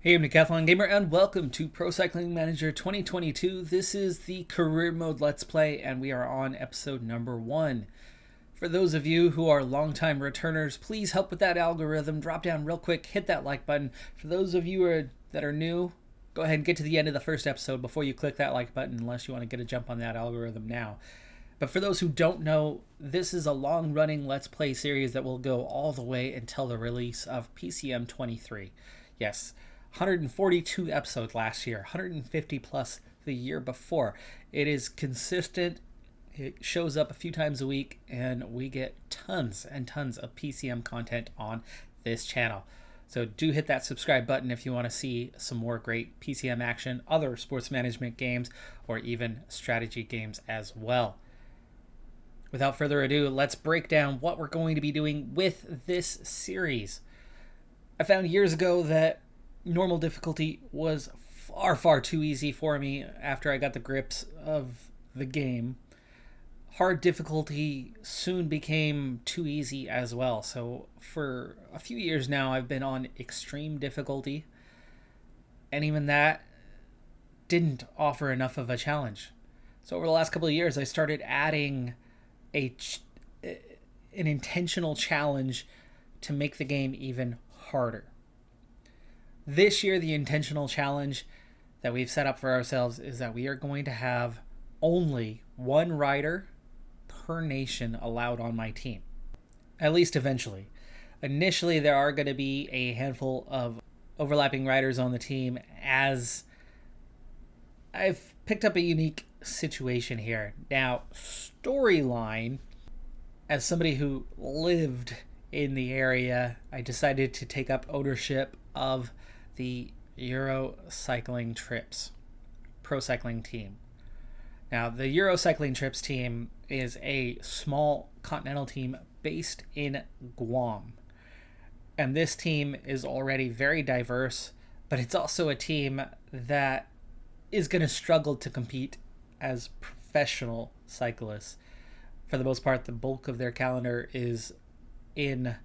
Hey, I'm Decathlon Gamer, and welcome to Pro Cycling Manager 2022. This is the Career Mode Let's Play, and we are on episode number 1. For those of you who are longtime returners, please help with that algorithm. Drop down real quick, hit that like button. For those of you that are new, go ahead and get to the end of the first episode before you click that like button, unless you want to get a jump on that algorithm now. But for those who don't know, this is a long-running Let's Play series that will go all the way until the release of PCM23. Yes, 142 episodes last year, 150 plus the year before. It is consistent. It shows up a few times a week, and we get tons and tons of PCM content on this channel. So do hit that subscribe button if you want to see some more great PCM action, other sports management games, or even strategy games as well. Without further ado, let's break down what we're going to be doing with this series. I found years ago that normal difficulty was far too easy for me after I got the grips of the game. Hard difficulty soon became too easy as well. So for a few years now, I've been on extreme difficulty, and even that didn't offer enough of a challenge. So over the last couple of years, I started adding an intentional challenge to make the game even harder. This year, the intentional challenge that we've set up for ourselves is that we are going to have only one rider per nation allowed on my team, at least eventually. Initially, there are going to be a handful of overlapping riders on the team, as I've picked up a unique situation here. Now, storyline, as somebody who lived in the area, I decided to take up ownership of the Euro Cycling Trips pro cycling team. Now, the Euro Cycling Trips team is a small continental team based in Guam. And this team is already very diverse, but it's also a team that is going to struggle to compete as professional cyclists. For the most part, the bulk of their calendar is in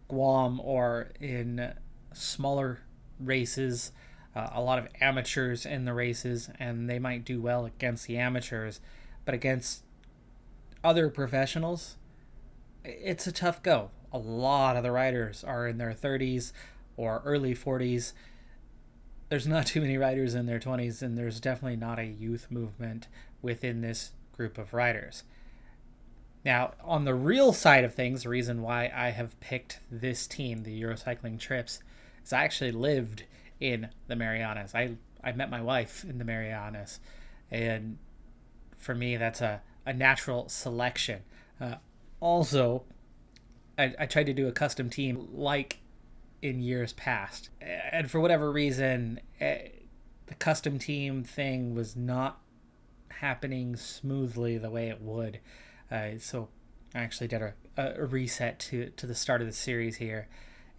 Guam or in smaller races, a lot of amateurs in the races, and they might do well against the amateurs, but against other professionals, it's a tough go. A lot of the riders are in their 30s or early 40s. There's not too many riders in their 20s, and there's definitely not a youth movement within this group of riders. Now, on the real side of things, the reason why I have picked this team, the Eurocycling Trips, is I actually lived in the Marianas. I met my wife in the Marianas, and for me, that's a natural selection. Also, I tried to do a custom team like in years past, and for whatever reason, the custom team thing was not happening smoothly the way it would. So I actually did a reset to the start of the series here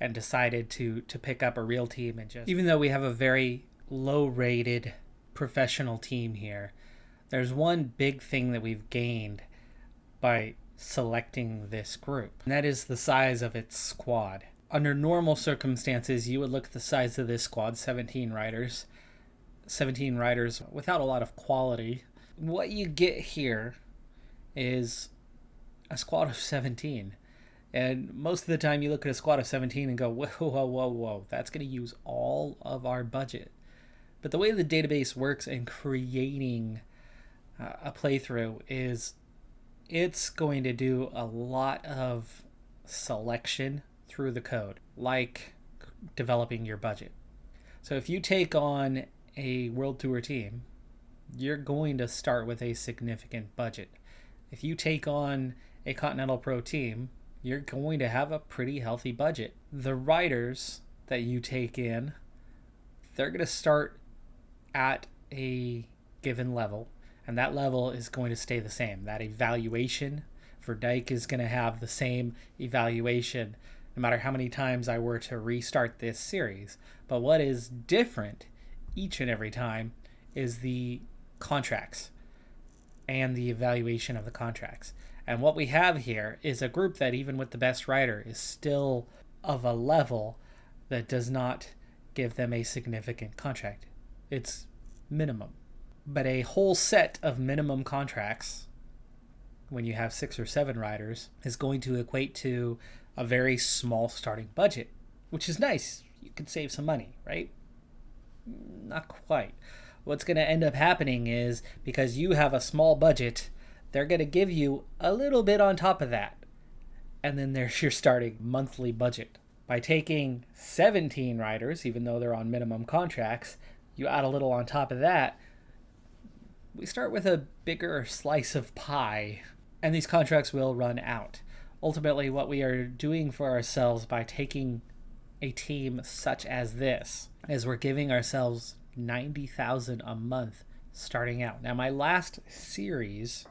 and decided to pick up a real team. And just, even though we have a very low rated professional team here, there's one big thing that we've gained by selecting this group, and that is the size of its squad. Under normal circumstances, you would look at the size of this squad, 17 riders without a lot of quality. What you get here is a squad of 17. And most of the time you look at a squad of 17 and go, whoa, that's going to use all of our budget. But the way the database works in creating a playthrough is it's going to do a lot of selection through the code, like developing your budget. So if you take on a World Tour team, you're going to start with a significant budget. If you take on a Continental Pro team, you're going to have a pretty healthy budget. The riders that you take in, they're going to start at a given level, and that level is going to stay the same. That evaluation for Dyke is going to have the same evaluation no matter how many times I were to restart this series. But what is different each and every time is the contracts and the evaluation of the contracts. And what we have here is a group that, even with the best rider, is still of a level that does not give them a significant contract. It's minimum. But a whole set of minimum contracts, when you have 6 or 7 riders, is going to equate to a very small starting budget, which is nice. You can save some money, right? Not quite. What's going to end up happening is, because you have a small budget, they're going to give you a little bit on top of that. And then there's your starting monthly budget. By taking 17 riders, even though they're on minimum contracts, you add a little on top of that, we start with a bigger slice of pie, and these contracts will run out. Ultimately, what we are doing for ourselves by taking a team such as this is we're giving ourselves $90,000 a month starting out. Now, my last series,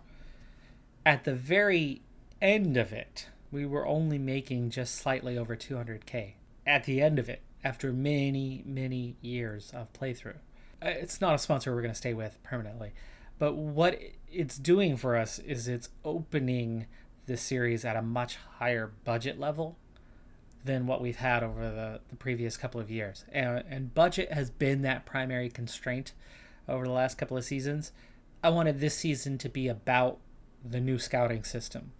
at the very end of it, we were only making just slightly over $200K at the end of it, after many, many years of playthrough. It's not a sponsor we're going to stay with permanently, but what it's doing for us is it's opening the series at a much higher budget level than what we've had over the previous couple of years. And budget has been that primary constraint over the last couple of seasons. I wanted this season to be about the new scouting system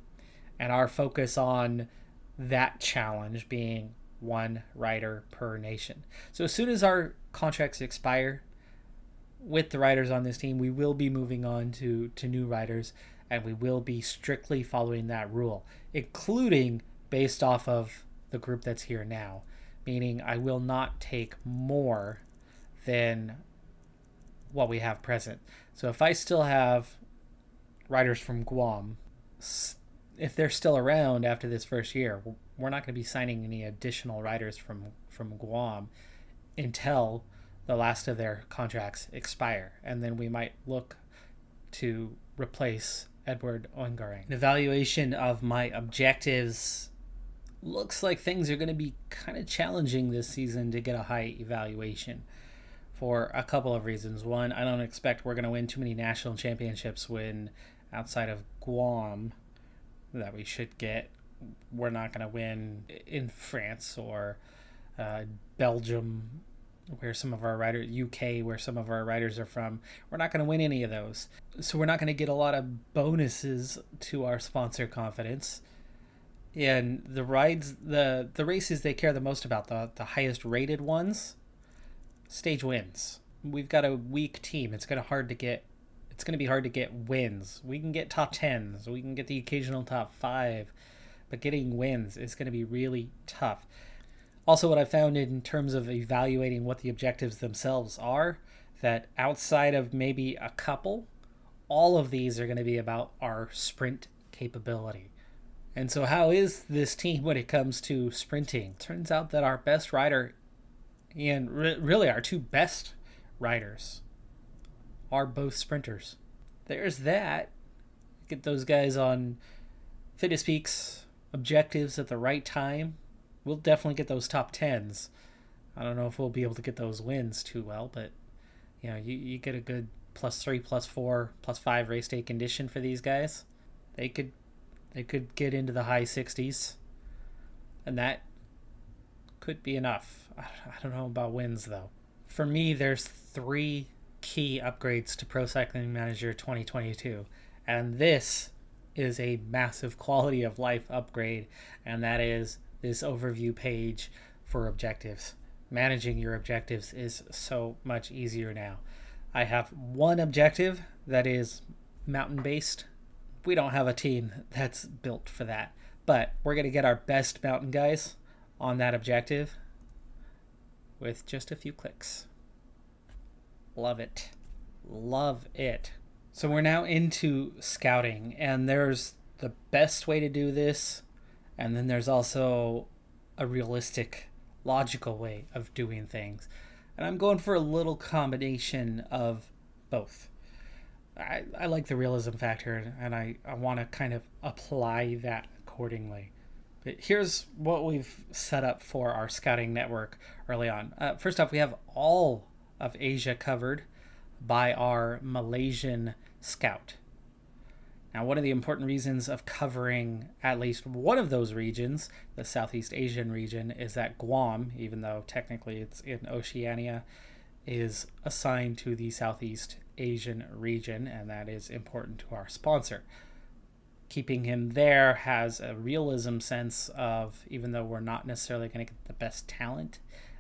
and our focus on that challenge being 1 rider per nation. So as soon as our contracts expire with the riders on this team, we will be moving on to new riders, and we will be strictly following that rule, including based off of the group that's here now, meaning I will not take more than what we have present. So if I still have riders from Guam, if they're still around after this first year, we're not going to be signing any additional riders from Guam until the last of their contracts expire, and then we might look to replace Edward Ongarang. An evaluation of my objectives looks like things are going to be kind of challenging this season to get a high evaluation for a couple of reasons. One, I don't expect we're going to win too many national championships when outside of Guam that we should get. We're not going to win in France or Belgium, where some of our riders, UK, where some of our riders are from. We're not going to win any of those. So we're not going to get a lot of bonuses to our sponsor confidence. And the rides, the races they care the most about, the highest rated ones, stage wins. We've got a weak team. It's going to be hard to get wins. We can get top 10s. We can get the occasional top 5. But getting wins is going to be really tough. Also, what I found in terms of evaluating what the objectives themselves are, that outside of maybe a couple, all of these are going to be about our sprint capability. And so how is this team when it comes to sprinting? Turns out that our best rider, and really our 2 best riders, are both sprinters. There's that. Get those guys on Fitness Peaks objectives at the right time. We'll definitely get those top 10s. I don't know if we'll be able to get those wins too well, but you get a good +3, +4, +5 race day condition for these guys. They could get into the high 60s, and that could be enough. I don't know about wins though. For me, there's 3 key upgrades to Pro Cycling Manager 2022, and this is a massive quality of life upgrade, and that is this overview page for objectives. Managing your objectives is so much easier now. I have 1 objective that is mountain-based. We don't have a team that's built for that, but we're going to get our best mountain guys on that objective with just a few clicks. Love it. Love it. So we're now into scouting, and there's the best way to do this, and then there's also a realistic, logical way of doing things. And I'm going for a little combination of both. I like the realism factor, and I want to kind of apply that accordingly. But here's what we've set up for our scouting network early on. First off, we have all of Asia covered by our Malaysian scout. Now, one of the important reasons of covering at least one of those regions, the Southeast Asian region, is that Guam, even though technically it's in Oceania, is assigned to the Southeast Asian region, and that is important to our sponsor. Keeping him there has a realism sense of, even though we're not necessarily going to get the best talent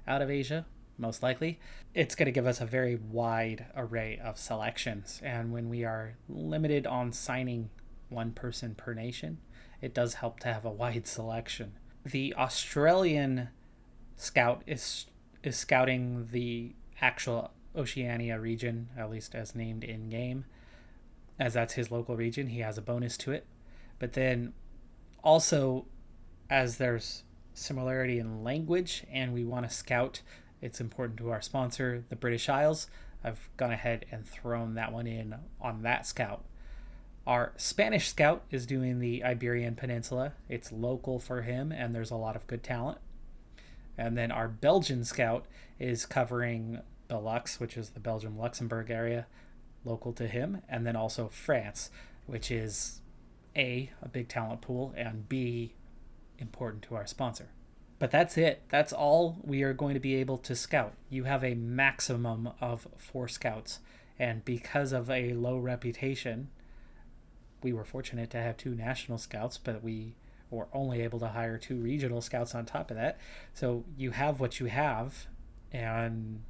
out of Asia, most likely, it's going to give us a very wide array of selections. And when we are limited on signing one person per nation, it does help to have a wide selection. The Australian scout is scouting the actual Oceania region, at least as named in game, as that's his local region. He has a bonus to it. But then also, as there's similarity in language and we want to scout, it's important to our sponsor, the British Isles. I've gone ahead and thrown that one in on that scout. Our Spanish scout is doing the Iberian Peninsula. It's local for him, and there's a lot of good talent. And then our Belgian scout is covering Benelux, which is the Belgium-Luxembourg area, local to him. And then also France, which is A, a big talent pool, and B, important to our sponsor. But that's it. That's all we are going to be able to scout. You have a maximum of 4 scouts. And because of a low reputation, we were fortunate to have 2 national scouts, but we were only able to hire 2 regional scouts on top of that. So you have what you have, and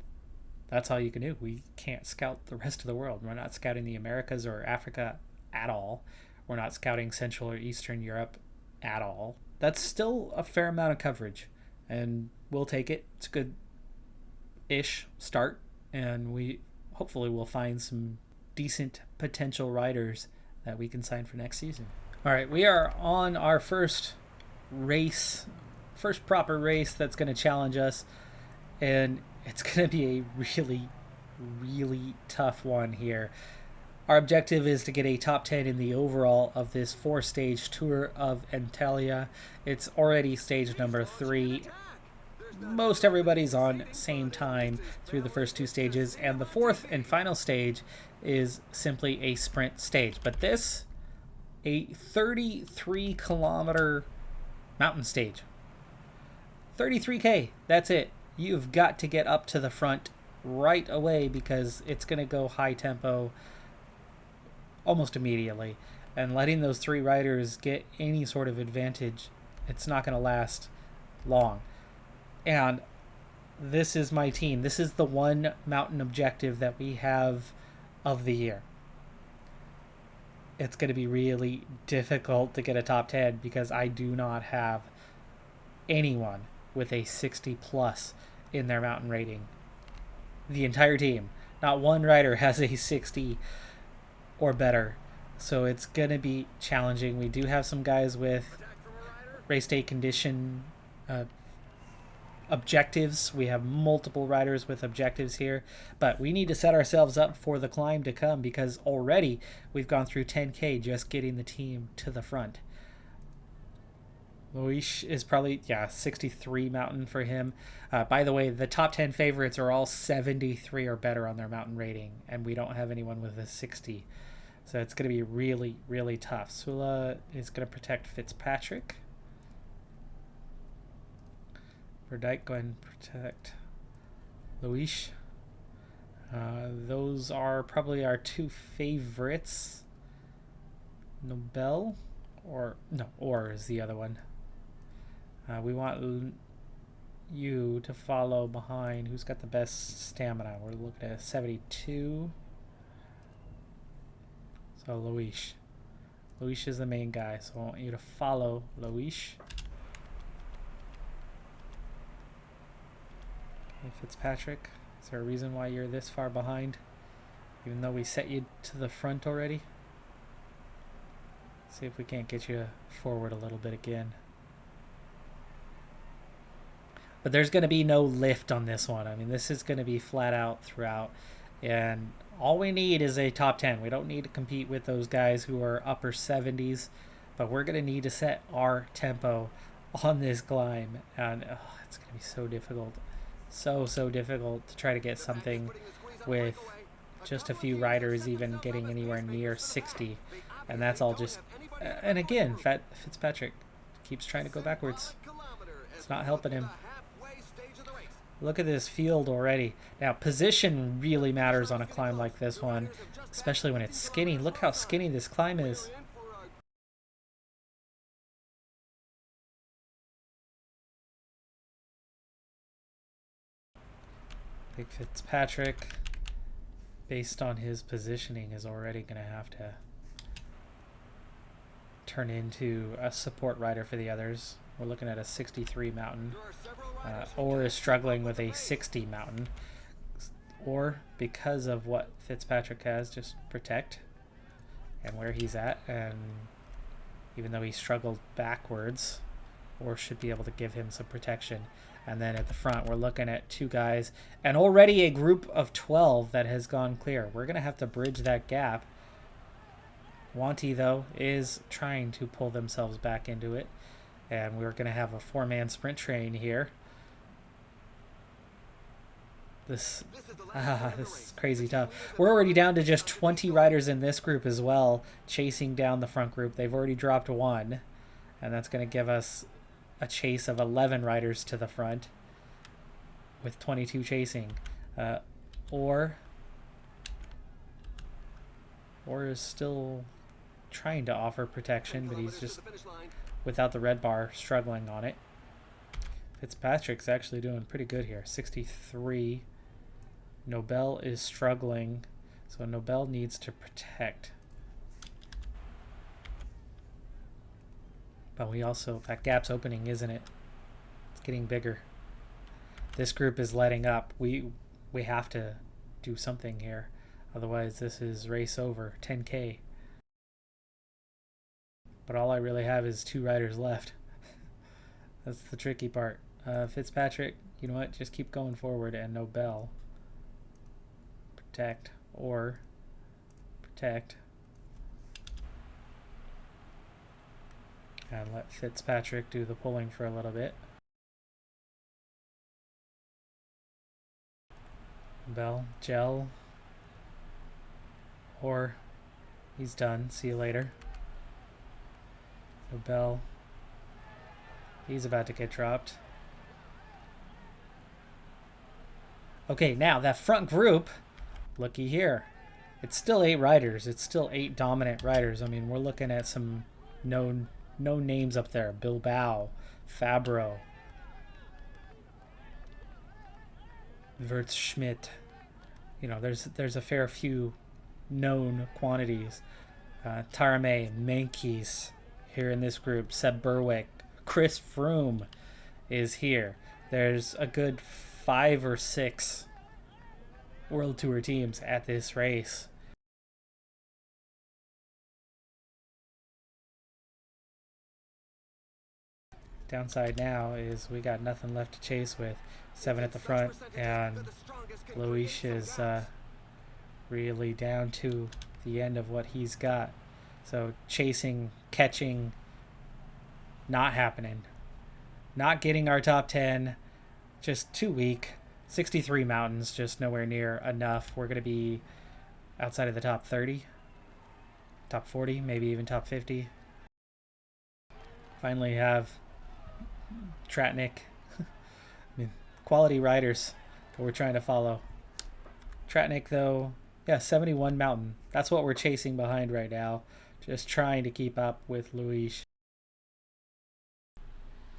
that's all you can do. We can't scout the rest of the world. We're not scouting the Americas or Africa at all. We're not scouting Central or Eastern Europe at all. That's still a fair amount of coverage, and we'll take it. It's a good-ish start, and we hopefully will find some decent potential riders that we can sign for next season. All right, we are on our first proper race that's going to challenge us, and it's going to be a really, really tough one here. Our objective is to get a top 10 in the overall of this 4-stage tour of Antalya. It's already stage number 3. Most everybody's on same time through the first 2 stages, and the 4th and final stage is simply a sprint stage. But this, a 33-kilometer mountain stage. 33K, that's it. You've got to get up to the front right away because it's going to go high tempo almost immediately, and letting those 3 riders get any sort of advantage, it's not going to last long. And this is my team. This is the one mountain objective that we have of the year. It's going to be really difficult to get a top 10 because I do not have anyone with a 60 plus in their mountain rating. The entire team, not one rider has a 60 or better, so it's gonna be challenging. We do have some guys with race day condition objectives. We have multiple riders with objectives here, but we need to set ourselves up for the climb to come because already we've gone through 10K just getting the team to the front. Luis is probably 63 mountain for him. By the way, the top 10 favorites are all 73 or better on their mountain rating, and we don't have anyone with a 60. So it's going to be really, really tough. Sula is going to protect Fitzpatrick. Verdijk going to protect Luis. Those are probably our 2 favorites. Nobel or is the other one. We want you to follow behind. Who's got the best stamina? We're looking at 72. So Luis. Luis is the main guy, so I want you to follow Luis. Okay, Fitzpatrick, is there a reason why you're this far behind? Even though we set you to the front already? See if we can't get you forward a little bit again. But there's going to be no lift on this one. I mean, this is going to be flat out throughout. And all we need is a top 10. We don't need to compete with those guys who are upper 70s. But we're going to need to set our tempo on this climb. And it's going to be so difficult. So difficult to try to get something with just a few riders even getting anywhere near 60. And that's all just... and again, Fitzpatrick keeps trying to go backwards. It's not helping him. Look at this field already. Now, position really matters on a climb like this one, especially when it's skinny. Look how skinny this climb is. I think Fitzpatrick, based on his positioning, is already going to have to turn into a support rider for the others. We're looking at a 63 mountain. Or is struggling with a 60 mountain. Or, because of what Fitzpatrick has, just protect and where he's at. And even though he struggled backwards, or should be able to give him some protection. And then at the front, we're looking at two guys and already a group of 12 that has gone clear. We're going to have to bridge that gap. Wanty, though, is trying to pull themselves back into it. And we're going to have a 4-man sprint train here. This is crazy tough. We're already down to just 20 riders in this group as well, chasing down the front group. They've already dropped one, and that's going to give us a chase of 11 riders to the front with 22 chasing. Or is still trying to offer protection, but he's just, without the red bar, struggling on it. Fitzpatrick's actually doing pretty good here. 63. Nobel is struggling, so Nobel needs to protect. But we also, that gap's opening, isn't it? It's getting bigger. This group is letting up. We have to do something here. Otherwise, this is race over. 10K. But all I really have is 2 riders left. That's the tricky part. Fitzpatrick, you know what? Just keep going forward, and Nobel. Protect. Or protect. And let Fitzpatrick do the pulling for a little bit. Nobel, gel. Or he's done. See you later. Nobel. He's about to get dropped. Okay, now that front group, looky here. It's still 8 riders. It's still 8 dominant riders. I mean, we're looking at some known names up there. Bilbao, Fabro, Wirtz Schmidt. You know, there's a fair few known quantities. Tarame, Menkes here in this group. Seb Berwick, Chris Froome is here. There's a good 5 or 6 World Tour teams at this race. Downside now is we got nothing left to chase with. 7 at the front, and Luis is really down to the end of what he's got. So chasing, catching, not happening. Not getting our top 10, just too weak. 63 mountains, just nowhere near enough. We're going to be outside of the top 30, top 40, maybe even top 50. Finally have Tratnik. I mean, quality riders that we're trying to follow. Tratnik, though, yeah, 71 mountain. That's what we're chasing behind right now. Just trying to keep up with Luis.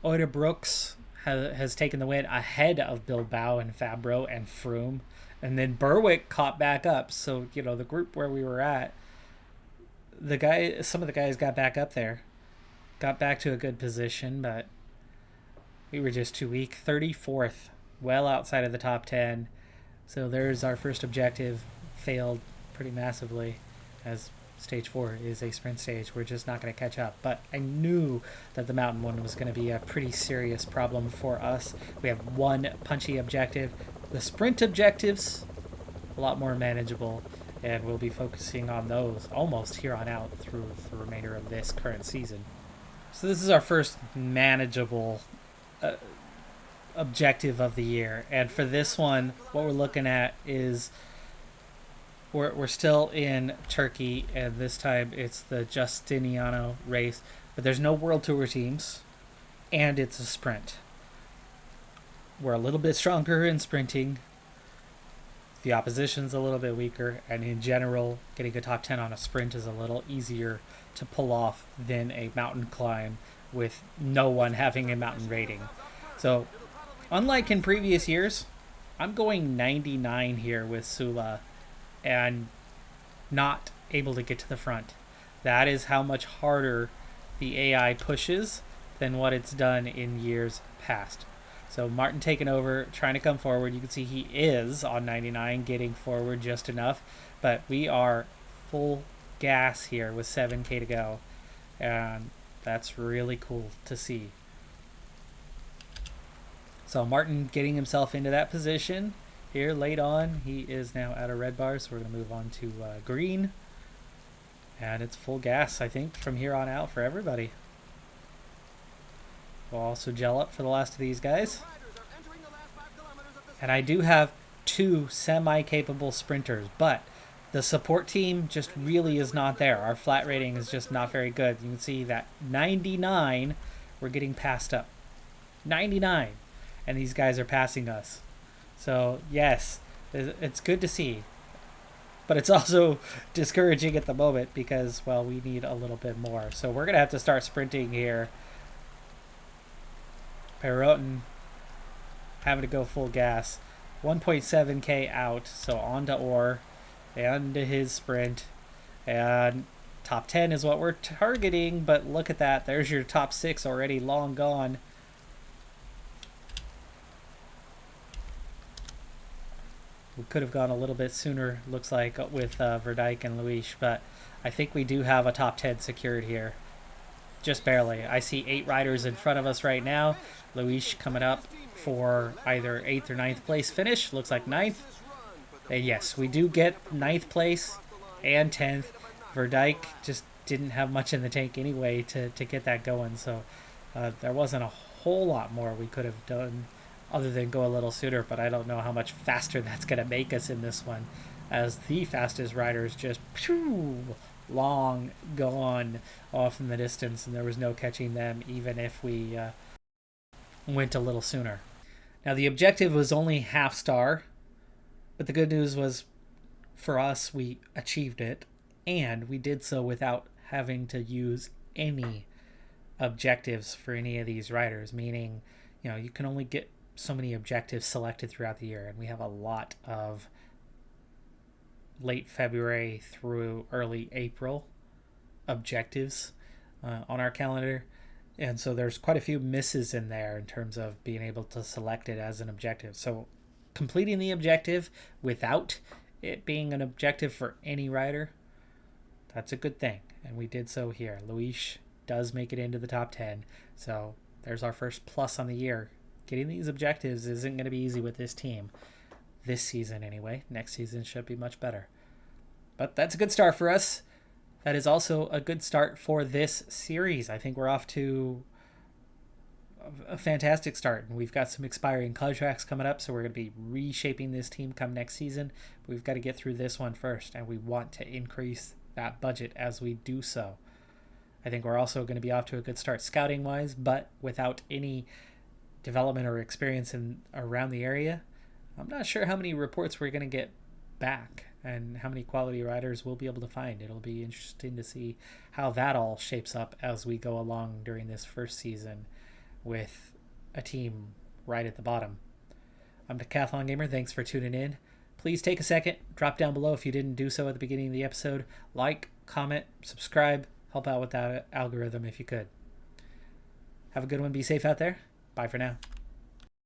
Oida Brooks has taken the win ahead of Bilbao and Fabro and Froome. And then Berwick caught back up. So, you know, the group where we were at, some of the guys got back up there. Got back to a good position, but we were just too weak. 34th, well outside of the top 10. So there's our first objective. Failed pretty massively, as stage 4 is a sprint stage. We're just not going to catch up. But I knew that the mountain one was going to be a pretty serious problem for us. We have one punchy objective. The sprint objectives, a lot more manageable, and we'll be focusing on those almost here on out through the remainder of this current season. So this is our first manageable objective of the year. And for this one, what we're looking at is we're still in Turkey, and this time it's the Justiniano race, but there's no World Tour teams, and it's a sprint. We're a little bit stronger in sprinting. The opposition's a little bit weaker, and in general, getting a top 10 on a sprint is a little easier to pull off than a mountain climb with no one having a mountain rating. So, unlike in previous years, I'm going 99 here with Sula and not able to get to the front. That is how much harder the AI pushes than what it's done in years past. So Martin taking over, trying to come forward. You can see he is on 99, getting forward just enough. But we are full gas here with 7K to go. And that's really cool to see. So Martin getting himself into that position here late on. He is now at a red bar, so we're going to move on to green. And it's full gas, I think, from here on out for everybody. We'll also gel up for the last of these guys. And I do have 2 semi-capable sprinters, but the support team just really is not there. Our flat rating is just not very good. You can see that 99, we're getting passed up. 99, and these guys are passing us. So, yes, it's good to see. But it's also discouraging at the moment because, well, we need a little bit more. So we're going to have to start sprinting here. Peloton having to go full gas. 1.7K out, so on to Orr and to his sprint. And top 10 is what we're targeting, but look at that. There's your top 6 already long gone. We could have gone a little bit sooner, looks like, with Verdijk and Luis, but I think we do have a top 10 secured here. Just barely. I see 8 riders in front of us right now. Luis coming up for either 8th or 9th place finish. Looks like 9th. And yes, we do get 9th place and 10th. Verdijk just didn't have much in the tank anyway to get that going, so there wasn't a whole lot more we could have done other than go a little sooner, but I don't know how much faster that's going to make us in this one, as the fastest riders just long gone off in the distance, and there was no catching them even if we went a little sooner. Now the objective was only half star, but the good news was for us we achieved it, and we did so without having to use any objectives for any of these riders, meaning, you know, you can only get so many objectives selected throughout the year, and we have a lot of late February through early April objectives on our calendar, and so there's quite a few misses in there in terms of being able to select it as an objective. So completing the objective without it being an objective for any rider, that's a good thing, and we did so here. Luis does make it into the top 10, so there's our first plus on the year. Getting these objectives isn't going to be easy with this team. This season, anyway. Next season should be much better. But that's a good start for us. That is also a good start for this series. I think we're off to a fantastic start. And we've got some expiring contracts coming up, so we're going to be reshaping this team come next season. We've got to get through this one first, and we want to increase that budget as we do so. I think we're also going to be off to a good start scouting-wise, but without any development or experience in around the area, I'm not sure how many reports we're going to get back and how many quality riders we'll be able to find. It'll be interesting to see how that all shapes up as we go along during this first season with a team right at the bottom. I'm Decathlon Gamer. Thanks for tuning in. Please take a second, drop down below if you didn't do so at the beginning of the episode. Like, comment, subscribe, help out with that algorithm if you could. Have a good one. Be safe out there. Bye for now.